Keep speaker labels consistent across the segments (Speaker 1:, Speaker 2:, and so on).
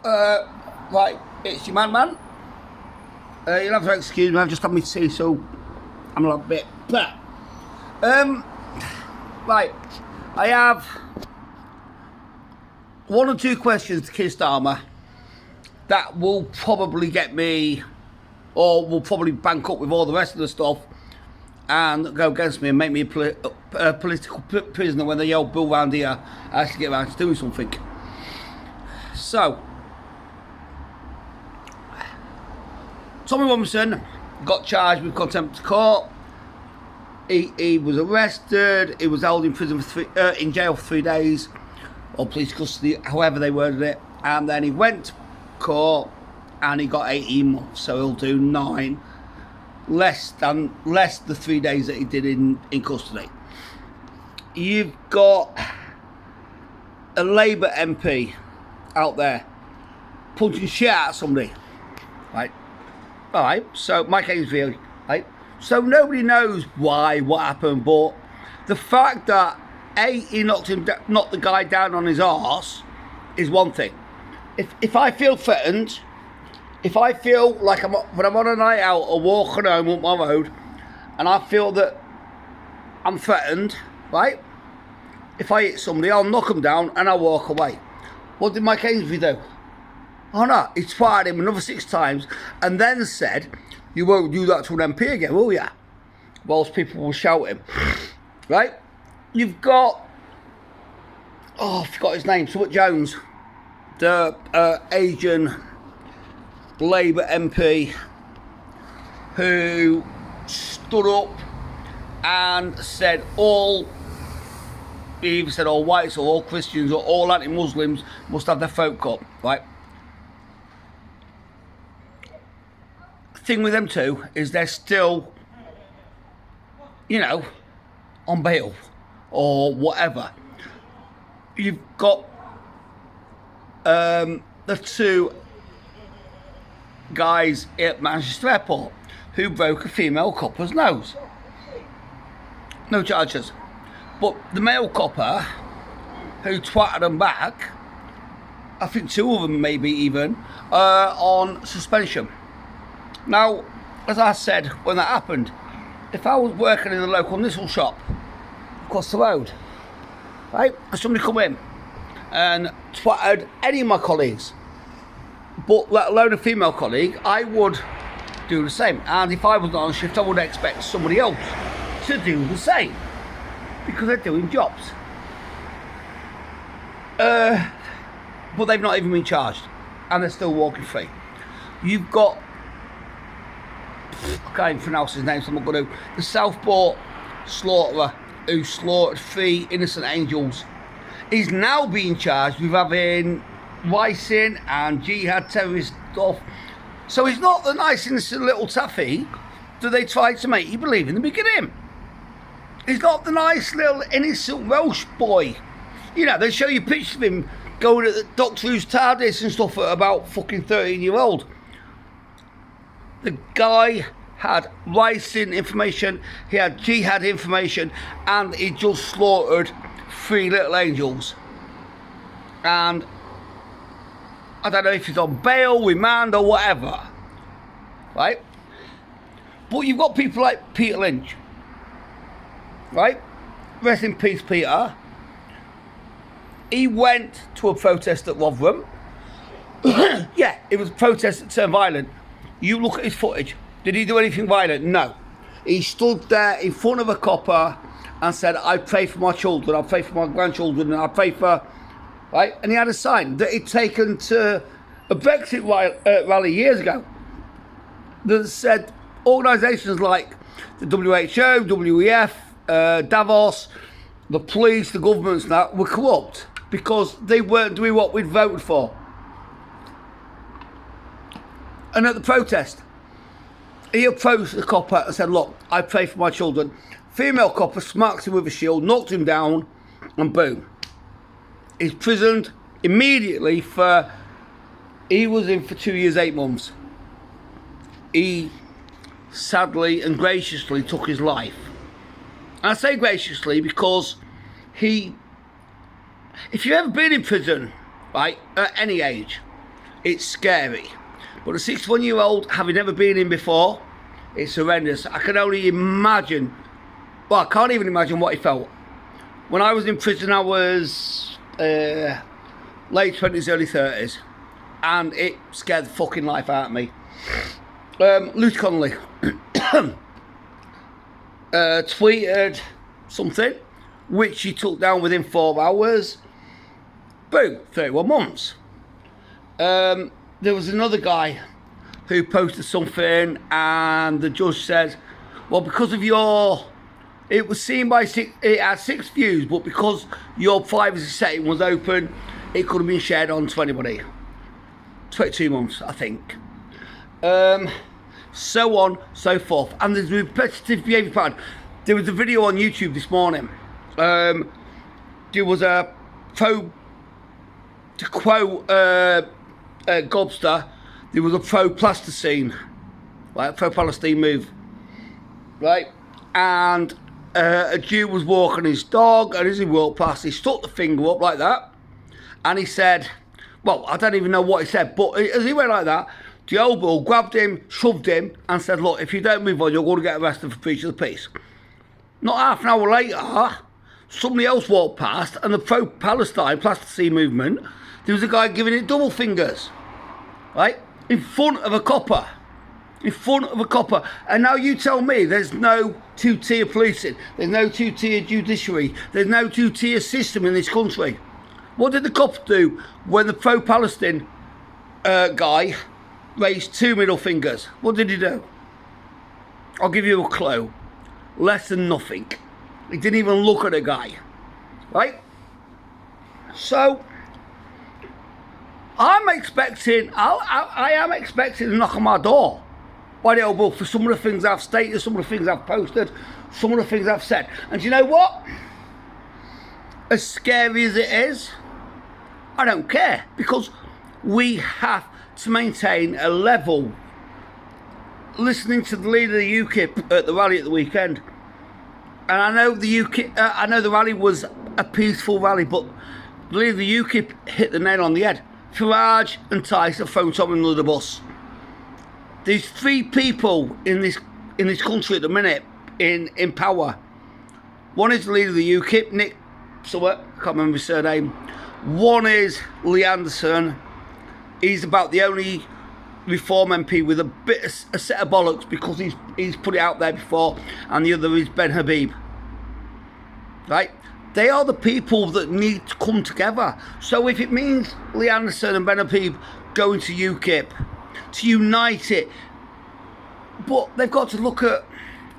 Speaker 1: Right, it's your man. You'll have to excuse me, I've just had my tea, so I'm a little bit. Right, I have one or two questions to Keir Starmer that will probably get me, or will probably bank up with all the rest of the stuff and go against me and make me a political prisoner when the old bill round here actually get around to doing something. So, Tommy Robinson got charged with contempt of court. He was arrested. He was held in prison for in jail for 3 days, or police custody, however they worded it. And then he went to court, and he got 18 months. So he'll do 9, less the 3 days that he did in custody. You've got a Labour MP out there punching shit out of somebody, right? All right, so Mike Ainsfield, right? So nobody knows what happened, but the fact that he knocked the guy down on his arse is one thing. If I feel threatened, if I feel like when I'm on a night out or walking home up my road, and I feel that I'm threatened, right? If I hit somebody, I'll knock them down and I'll walk away. What did Mike Ainsfield do? Oh no, he swatted him another 6 times and then said, "You won't do that to an MP again, will ya?" Whilst people were shouting. Right? You've got, I forgot his name, Stuart Jones, the Asian Labour MP who stood up and said he even said all whites or all Christians or all anti-Muslims must have their throat cut, right? Thing with them two is they're still, on bail or whatever. You've got the 2 guys at Manchester Airport who broke a female copper's nose. No charges. But the male copper who twatted them back, I think 2 of them maybe even, on suspension. Now, as I said when that happened, if I was working in a local nissel shop across the road, right, and somebody come in and twatted any of my colleagues, but let alone a female colleague, I would do the same. And if I was on shift, I would expect somebody else to do the same, because they're doing jobs. But they've not even been charged, and they're still walking free. You've got, I can't even pronounce his name, so I'm not going to. The Southport slaughterer who slaughtered 3 innocent angels is now being charged with having ricin and jihad terrorist stuff. So he's not the nice innocent little taffy that they tried to make you believe in the beginning. He's not the nice little innocent Welsh boy. They show you pictures of him going at the Doctor Who's TARDIS and stuff at about fucking 13-year-old. The guy had ricin information, he had jihad information, and he just slaughtered 3 little angels. And I don't know if he's on bail, remand, or whatever, right? But you've got people like Peter Lynch, right? Rest in peace, Peter. He went to a protest at Rotherham. Yeah, it was a protest that turned violent. You look at his footage. Did he do anything violent? No. He stood there in front of a copper and said, "I pray for my children, I pray for my grandchildren, and I pray for..." Right? And he had a sign that he'd taken to a Brexit rally years ago that said organisations like the WHO, WEF, Davos, the police, the governments and that were corrupt because they weren't doing what we'd voted for. And at the protest, he approached the copper and said, "Look, I pray for my children." Female copper smacked him with a shield, knocked him down, and boom. He's prisoned immediately he was in for 2 years, 8 months. He sadly and graciously took his life. And I say graciously because if you've ever been in prison, right, at any age, it's scary. But a 61-year-old, having never been in before, it's horrendous. I can only imagine, well, I can't even imagine what he felt. When I was in prison, I was late 20s, early 30s, and it scared the fucking life out of me. Lucy Connolly tweeted something, which she took down within 4 hours. Boom, 31 months. There was another guy who posted something, and the judge said, well, because of your, it was seen by it had 6 views, but because your privacy setting was open, it could have been shared on to anybody. 22 months, I think. So on, so forth. And there's repetitive behaviour pattern. There was a video on YouTube this morning. There was a to quote Gobster, there was a pro-Plasticine, right, pro-Palestine move, right, and a Jew was walking his dog, and as he walked past, he stuck the finger up like that, and he said, well, I don't even know what he said, but as he went like that, the old bull grabbed him, shoved him, and said, look, if you don't move on, you're going to get arrested for breach of the peace. Not half an hour later, somebody else walked past, and the pro-Palestine Plasticine movement, there was a guy giving it double fingers, right, in front of a copper. In front of a copper. And now you tell me there's no two-tier policing, there's no two-tier judiciary, there's no two-tier system in this country. What did the cops do when the pro-Palestine guy raised 2 middle fingers? What did he do? I'll give you a clue. Less than nothing. He didn't even look at the guy. Right? So, I am expecting a knock on my door by the old bull for some of the things I've stated, some of the things I've posted, some of the things I've said. And do you know what? As scary as it is, I don't care, because we have to maintain a level. Listening to the leader of the UKIP at the rally at the weekend, and I know the rally was a peaceful rally, but the leader of the UKIP hit the nail on the head. Farage and Tice have thrown someone under the bus. There's 3 people in this country at the minute in power. One is the leader of the UKIP, Nick Summit, I can't remember his surname. One is Lee Anderson. He's about the only Reform MP with a set of bollocks, because he's put it out there before, and the other is Ben Habib. Right? They are the people that need to come together. So if it means Lee Anderson and Ben Habib going to UKIP to unite it, but they've got to look at,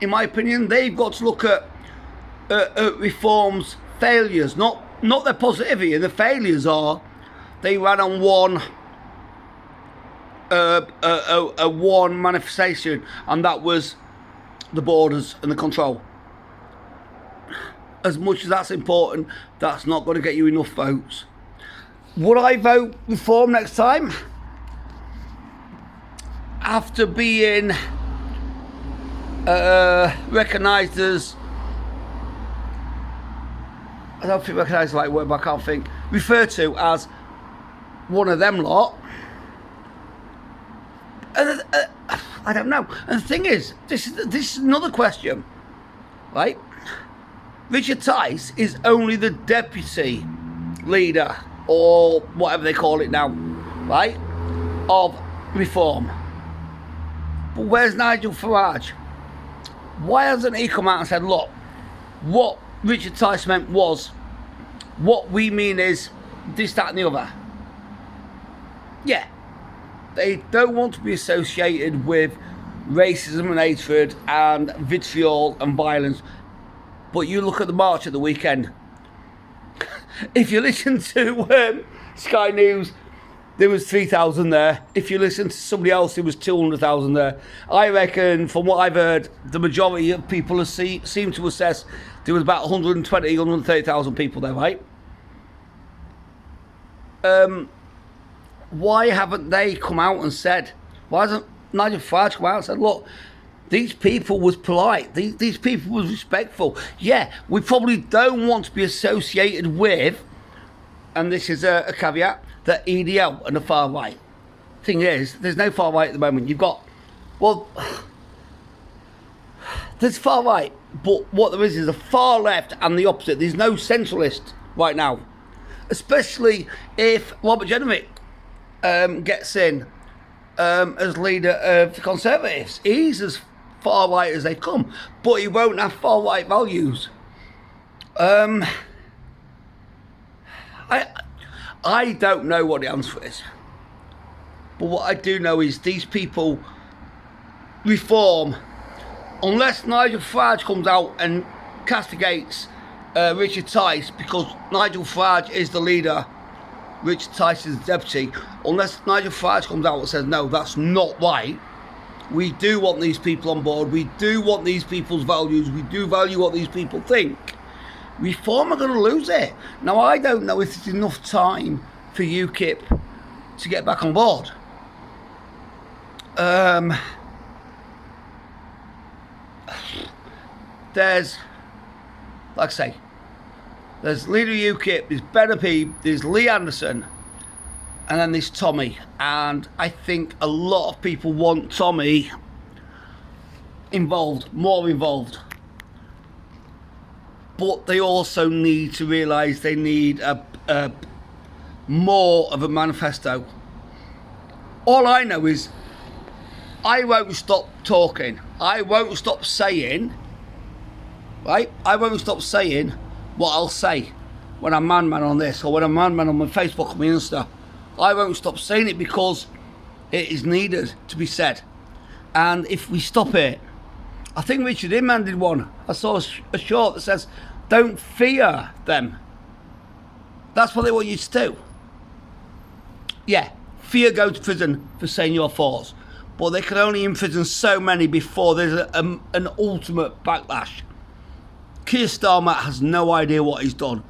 Speaker 1: in my opinion, they've got to look at Reform's failures, not their positivity. And the failures are they ran on one manifestation, and that was the borders and the control. As much as that's important, that's not going to get you enough votes. Would I vote Reform next time? After being recognised as, I don't think recognised is the right word, but I can't think, referred to as one of them lot. I don't know. And the thing is, this is another question, right? Richard Tice is only the deputy leader, or whatever they call it now, right, of Reform. But where's Nigel Farage? Why hasn't he come out and said, look, what Richard Tice meant was, what we mean is this, that and the other. Yeah. They don't want to be associated with racism and hatred and vitriol and violence. But you look at the march at the weekend. If you listen to Sky News, there was 3,000 there. If you listen to somebody else, there was 200,000 there. I reckon, from what I've heard, the majority of people seem to assess there was about 120, 130,000 people there, right? Why haven't they come out and said, why hasn't Nigel Farage come out and said, look, these people was polite, these people was respectful. Yeah, we probably don't want to be associated with, and this is a caveat, the EDL and the far right. thing is, there's no far right at the moment. You've got, well, there's far right, but what there is a far left and the opposite. There's no centralist right now, especially if Robert Jenrick gets in as leader of the Conservatives. He's as far right as they come, but he won't have far right values. I don't know what the answer is, but what I do know is these people reform unless Nigel Farage comes out and castigates Richard Tice, because Nigel Farage is the leader, Richard Tice is the deputy. Unless Nigel Farage comes out and says, no, that's not right, we do want these people on board, we do want these people's values, we do value what these people think, Reform are going to lose it. Now, I don't know if there's enough time for UKIP to get back on board. There's, like I say, there's leader of UKIP, there's Ben Habib, there's Lee Anderson, and then there's Tommy. And I think a lot of people want Tommy involved, more involved. But they also need to realise they need a more of a manifesto. All I know is I won't stop talking. I won't stop saying, right? I won't stop saying what I'll say when I'm man on this, or when I'm man on my Facebook or my Insta. I won't stop saying it because it is needed to be said. And if we stop it, I think Richard Inman did one. I saw a short that says, don't fear them. That's what they want you to do. Yeah, fear go to prison for saying your thoughts. But they can only imprison so many before there's an ultimate backlash. Keir Starmer has no idea what he's done.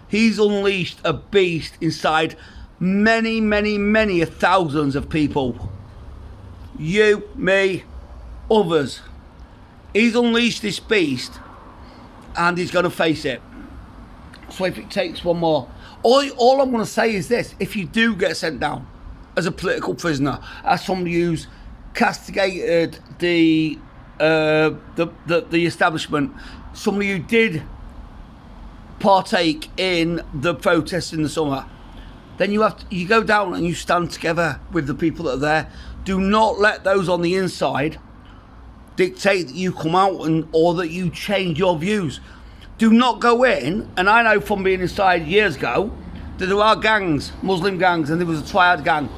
Speaker 1: He's unleashed a beast inside many thousands of people. You, me, others. He's unleashed this beast and he's going to face it. So if it takes one more, all I'm going to say is this: if you do get sent down as a political prisoner, as somebody who's castigated the establishment, somebody who did partake in the protests in the summer, then you go down and you stand together with the people that are there. Do not let those on the inside dictate that you come out or that you change your views. Do not go in, and I know from being inside years ago that there are gangs, Muslim gangs, and there was a triad gang,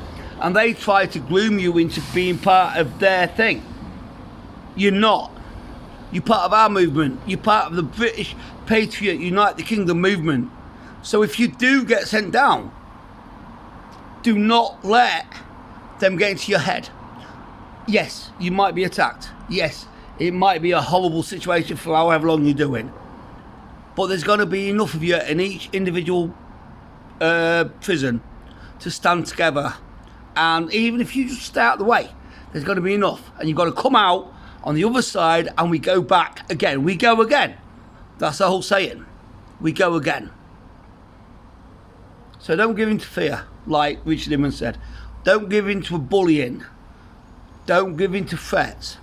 Speaker 1: and they try to groom you into being part of their thing. You're not. You're part of our movement. You're part of the British Patriot Unite the Kingdom movement. So if you do get sent down, do not let them get into your head. Yes, you might be attacked. Yes, it might be a horrible situation for however long you're doing. But there's going to be enough of you in each individual prison to stand together. And even if you just stay out of the way, there's going to be enough. And you've got to come out on the other side and we go back again. We go again. That's the whole saying. We go again. So don't give in to fear, like Richard Inman said. Don't give in to bullying. Don't give in to threats.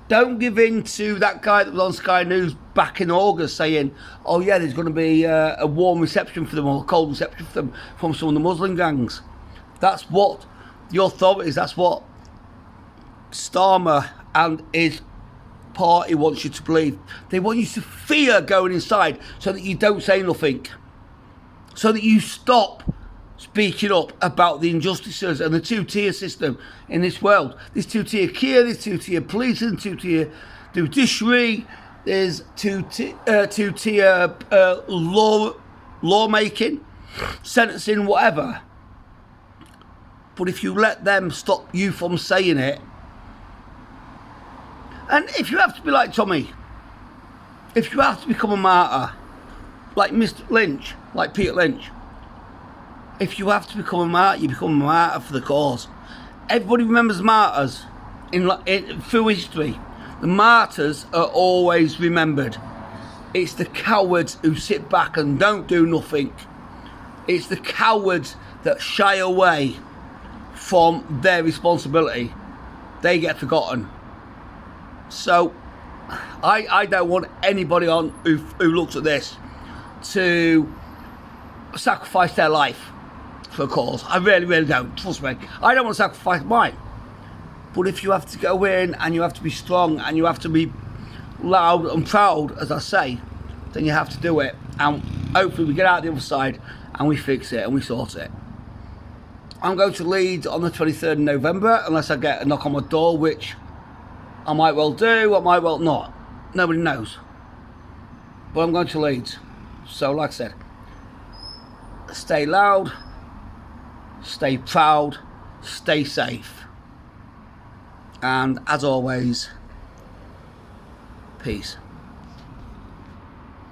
Speaker 1: Don't give in to that guy that was on Sky News back in August saying, oh yeah, there's going to be a warm reception for them or a cold reception for them from some of the Muslim gangs. That's what the authorities, that's what Starmer and his party wants you to believe. They want you to fear going inside so that you don't say nothing. So that you stop speaking up about the injustices and the two-tier system in this world. There's two-tier care, there's two-tier policing, two-tier judiciary, there's two-tier lawmaking, sentencing, whatever. But if you let them stop you from saying it, and if you have to be like Tommy, if you have to become a martyr, like Mr. Lynch, like Peter Lynch, if you have to become a martyr, you become a martyr for the cause. Everybody remembers martyrs through history. The martyrs are always remembered. It's the cowards who sit back and don't do nothing. It's the cowards that shy away from their responsibility, they get forgotten. So I don't want anybody on who looks at this to sacrifice their life for a cause. I really, really don't. Trust me. I don't want to sacrifice mine. But if you have to go in and you have to be strong and you have to be loud and proud, as I say, then you have to do it. And hopefully we get out the other side and we fix it and we sort it. I'm going to Leeds on the 23rd of November, unless I get a knock on my door, which I might well do, I might well not. Nobody knows. But I'm going to Leeds. So like I said, stay loud, stay proud, stay safe. And as always, peace.